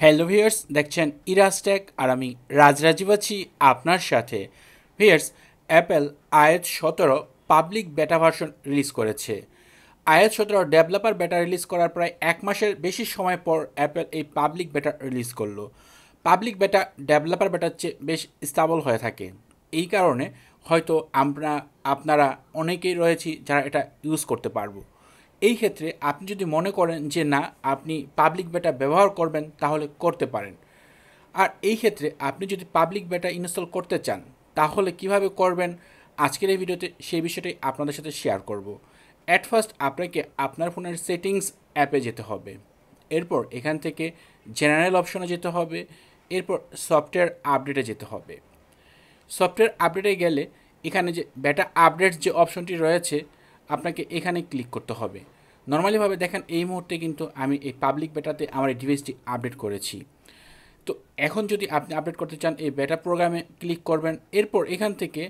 Hello viewers, দেখছেন Iraj take আর আমি রাজরাজীব আছি আপনার সাথে। ভিউয়ার্স, অ্যাপেল iOS 17 পাবলিক বেটা ভার্সন রিলিজ করেছে। iOS 17 ডেভেলপার বেটা রিলিজ করার প্রায় এক মাসের বেশি সময় পর অ্যাপেল এই পাবলিক বেটা রিলিজ করলো। পাবলিক বেটা ডেভেলপার বেটার চেয়ে বেশ স্টেবল হয়ে থাকে। এই কারণে হয়তো আপনারা অনেকেই রয়েছি যারা এটা ইউজ করতে পারবো। এই ক্ষেত্রে আপনি যদি মনে করেন যে না, আপনি পাবলিক বেটা ব্যবহার করবেন, তাহলে করতে পারেন। আর এই ক্ষেত্রে আপনি যদি পাবলিক বেটা ইনস্টল করতে চান, তাহলে কিভাবে করবেন আজকের এই ভিডিওতে সেই বিষয়টাই আপনাদের সাথে শেয়ার করব। অ্যাট ফার্স্ট আপনাকে আপনার ফোনের সেটিংস অ্যাপে যেতে হবে। এরপর এখান থেকে জেনারেল অপশনে যেতে হবে। এরপর সফটওয়্যার আপডেটে যেতে হবে। সফটওয়্যার আপডেটে গেলে এখানে যে বেটা আপডেট যে অপশনটি রয়েছে, আপনাকে এখানে ক্লিক করতে হবে। নর্মালিভাবে দেখেন এই মুহূর্তে কিন্তু আমি এই পাবলিক বেটাতে আমার এই ডিভাইসটি আপডেট করেছি। তো এখন যদি আপনি আপডেট করতে চান, এই বেটা প্রোগ্রামে ক্লিক করবেন। এরপর এখান থেকে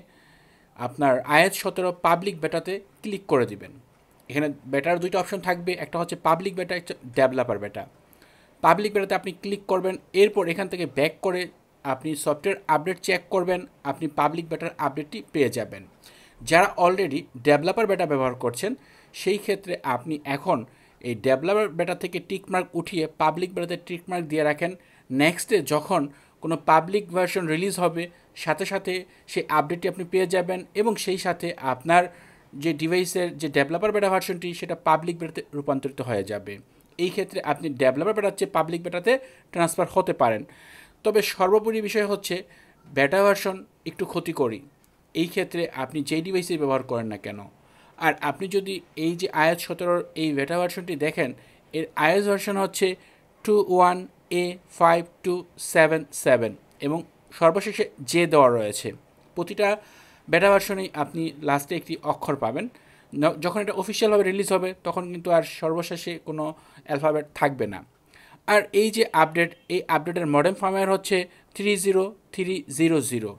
আপনার iOS 17 পাবলিক বেটাতে ক্লিক করে দিবেন। এখানে বেটার দুইটা অপশন থাকবে, একটা হচ্ছে পাবলিক বেটা, একটা ডেভেলপার বেটা। পাবলিক বেটাতে আপনি ক্লিক করবেন। এরপর এখান থেকে ব্যাক করে আপনি সফটওয়্যার আপডেট চেক করবেন, আপনি পাবলিক বেটার আপডেটটি পেয়ে যাবেন। যারা অলরেডি ডেভেলপার বেটা ব্যবহার করছেন, সেই ক্ষেত্রে আপনি এখন এই ডেভেলপার বেটা থেকে টিকমার্ক উঠিয়ে পাবলিক বেটাতে টিকমার্ক দিয়ে রাখেন। নেক্সটে যখন কোনো পাবলিক ভার্সন রিলিজ হবে, সাথে সাথে সেই আপডেটটি আপনি পেয়ে যাবেন এবং সেই সাথে আপনার যে ডিভাইসের যে ডেভেলপার বেটা ভার্সনটি, সেটা পাবলিক বেটাতে রূপান্তরিত হয়ে যাবে। এই ক্ষেত্রে আপনি ডেভেলপার বেটার চেয়ে পাবলিক বেটাতে ট্রান্সফার হতে পারেন। তবে সর্বোপরি বিষয় হচ্ছে বেটা ভার্সন একটু ক্ষতিকরী। এই ক্ষেত্রে আপনি যেই ডিভাইসে ব্যবহার করেন না কেন। আর আপনি যদি এই যে iOS 17 এই বেটা ভার্সনটি দেখেন, এর iOS ভার্সন হচ্ছে 21A5277 এবং সর্বশেষে যে দেওয়া রয়েছে। প্রতিটা বেটা ভার্সনেই আপনি লাস্টে একটি অক্ষর পাবেন। যখন এটা অফিসিয়ালভাবে রিলিজ হবে, তখন কিন্তু আর সর্বশেষে কোনো অ্যালফাবেট থাকবে না। আর এই যে আপডেট, এই আপডেটের মডেম ফার্মওয়্যার হচ্ছে 30300।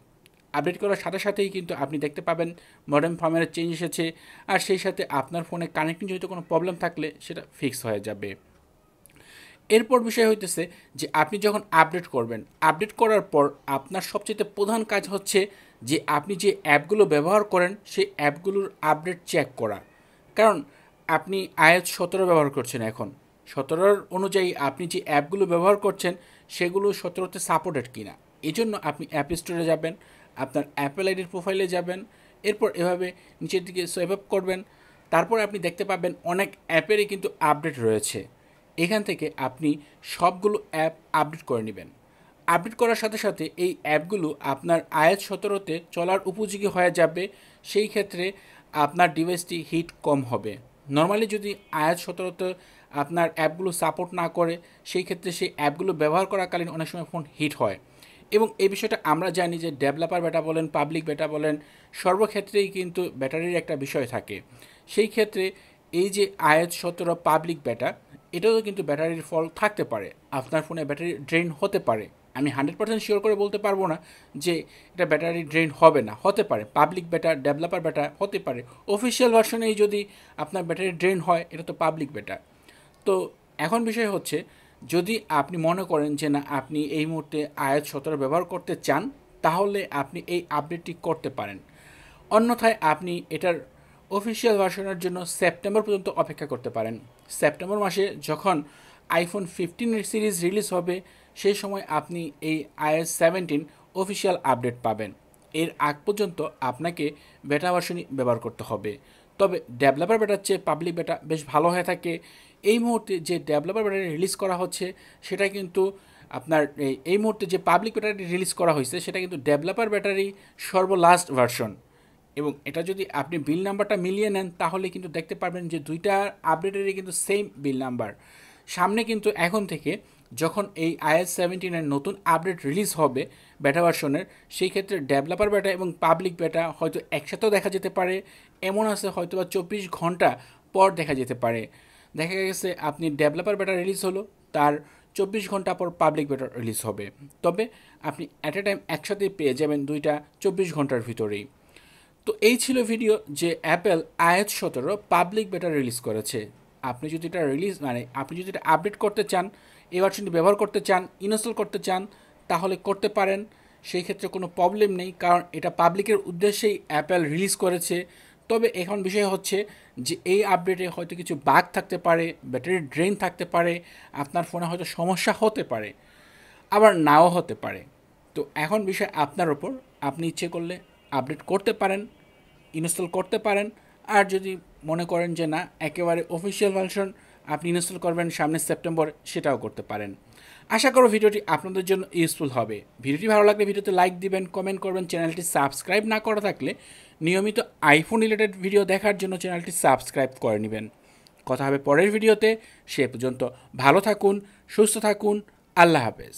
আপডেট করার সাথে সাথেই কিন্তু আপনি দেখতে পাবেন মডেম ফার্মওয়্যারের চেঞ্জ এসেছে। আর সেই সাথে আপনার ফোনে কানেক্টিং জনিত কোনো প্রবলেম থাকলে সেটা ফিক্স হয়ে যাবে। এরপর বিষয় হইতেছে যে আপনি যখন আপডেট করবেন, আপডেট করার পর আপনার সবচেয়ে প্রধান কাজ হচ্ছে যে আপনি যে অ্যাপগুলো ব্যবহার করেন, সেই অ্যাপগুলোর আপডেট চেক করা। কারণ আপনি iOS 17 ব্যবহার করছেন, এখন 17 অনুযায়ী আপনি যে অ্যাপগুলো ব্যবহার করছেন সেগুলো 17তে সাপোর্টেড কিনা। এই জন্য আপনি অ্যাপ স্টোরে যাবেন, আপনার অ্যাপেল আইডির প্রোফাইলে যাবেন। এরপর এভাবে নিচের দিকে সোয়াইপ আপ করবেন। তারপর আপনি দেখতে পাবেন অনেক অ্যাপেরই কিন্তু আপডেট রয়েছে। এখান থেকে আপনি সবগুলো অ্যাপ আপডেট করে নেবেন। আপডেট করার সাথে সাথে এই অ্যাপগুলো আপনার iOS 17তে চলার উপযোগী হয়ে যাবে। সেই ক্ষেত্রে আপনার ডিভাইসটি হিট কম হবে। নর্মালি যদি iOS 17তে আপনার অ্যাপগুলো সাপোর্ট না করে, সেই ক্ষেত্রে সেই অ্যাপগুলো ব্যবহার করাকালীন অনেক সময় ফোন হিট হয়। এবং এই বিষয়টা আমরা জানি যে ডেভেলপার বেটা বলেন, পাবলিক বেটা বলেন, সর্বক্ষেত্রেই কিন্তু ব্যাটারির একটা বিষয় থাকে। সেই ক্ষেত্রে এই যে iOS 17 পাবলিক বেটা, এটাও কিন্তু ব্যাটারির ফল থাকতে পারে, আপনার ফোনে ব্যাটারি ড্রেন হতে পারে। আমি 100% শিওর করে বলতে পারবো না যে এটা ব্যাটারি ড্রেন হবে না, হতে পারে। পাবলিক বেটা, ডেভেলপার বেটা হতে পারে। অফিসিয়াল ভার্সনেই যদি আপনার ব্যাটারি ড্রেন হয়, এটা তো পাবলিক বেটা। তো এখন বিষয় হচ্ছে, যদি আপনি মনে করেন যে না, আপনি এই মুহূর্তে iOS 17 ব্যবহার করতে চান, তাহলে আপনি এই আপডেটটি করতে পারেন। অন্যথায় আপনি এটার অফিসিয়াল ভার্সনের জন্য সেপ্টেম্বর পর্যন্ত অপেক্ষা করতে পারেন। সেপ্টেম্বর মাসে যখন আইফোন 15 সিরিজ রিলিজ হবে, সেই সময় আপনি এই iOS 17 অফিসিয়াল আপডেট পাবেন। এর আগ পর্যন্ত আপনাকে বেটা ভার্সনই ব্যবহার করতে হবে। তবে ডেভেলপার বেটার চেয়ে পাবলিক বেটা বেশ ভালো হয়ে থাকে। এই মুহূর্তে যে ডেভেলপার ব্যাটারি রিলিজ করা হচ্ছে, সেটা কিন্তু আপনার এই মুহূর্তে যে পাবলিক ব্যাটারি রিলিজ করা হয়েছে, সেটা কিন্তু ডেভেলপার ব্যাটারি সর্বলাস্ট ভার্সন। এবং এটা যদি আপনি বিল নাম্বারটা মিলিয়ে নেন, তাহলে কিন্তু দেখতে পারবেন যে দুইটা আপডেটেরই কিন্তু সেম বিল নাম্বার। সামনে কিন্তু এখন থেকে যখন এই iOS 17-এর নতুন আপডেট রিলিজ হবে বেটা ভার্সনের, সেই ক্ষেত্রে ডেভেলপার বেটা এবং পাবলিক বেটা হয়তো একসাথেও দেখা যেতে পারে। এমন আছে হয়তো বা 24 ঘন্টা পর দেখা যেতে পারে। দেখা গেছে আপনি ডেভেলপার বেটা রিলিজ হলো, তার 24 ঘন্টা পর পাবলিক বেটা রিলিজ হবে। তবে আপনি অ্যাট এ টাইম একসাথেই পেয়ে যাবেন দুইটা 24 ঘন্টার ভিতরেই। তো এই ছিল ভিডিও যে অ্যাপেল iOS 17 পাবলিক বেটা রিলিজ করেছে। আপনি যদি এটা আপনি যদি এটা আপডেট করতে চান, এই ভার্সনটি ব্যবহার করতে চান, ইনস্টল করতে চান, তাহলে করতে পারেন। সেই ক্ষেত্রে কোনো প্রবলেম নেই, কারণ এটা পাবলিকের উদ্দেশ্যেই অ্যাপেল রিলিজ করেছে। তবে এখন বিষয় হচ্ছে যে এই আপডেটে হয়তো কিছু বাগ থাকতে পারে, ব্যাটারি ড্রেন থাকতে পারে, আপনার ফোনে হয়তো সমস্যা হতে পারে, আবার নাও হতে পারে। তো এখন বিষয় আপনার ওপর, আপনি ইচ্ছে করলে আপডেট করতে পারেন, ইনস্টল করতে পারেন। আর যদি মনে করেন যে না, একেবারে অফিসিয়াল ভার্সন আপনি ইনস্টল করবেন সামনের সেপ্টেম্বর, সেটাও করতে পারেন। আশা করো ভিডিওটি আপনাদের জন্য ইউজফুল হবে। ভিডিওটি ভালো লাগলে ভিডিওতে লাইক দিবেন, কমেন্ট করবেন। চ্যানেলটি সাবস্ক্রাইব না করা থাকলে নিয়মিত আইফোন রিলেটেড ভিডিও দেখার জন্য চ্যানেলটি সাবস্ক্রাইব করে নেবেন। কথা হবে পরের ভিডিওতে। সে পর্যন্ত ভালো থাকুন, সুস্থ থাকুন। আল্লাহ হাফেজ।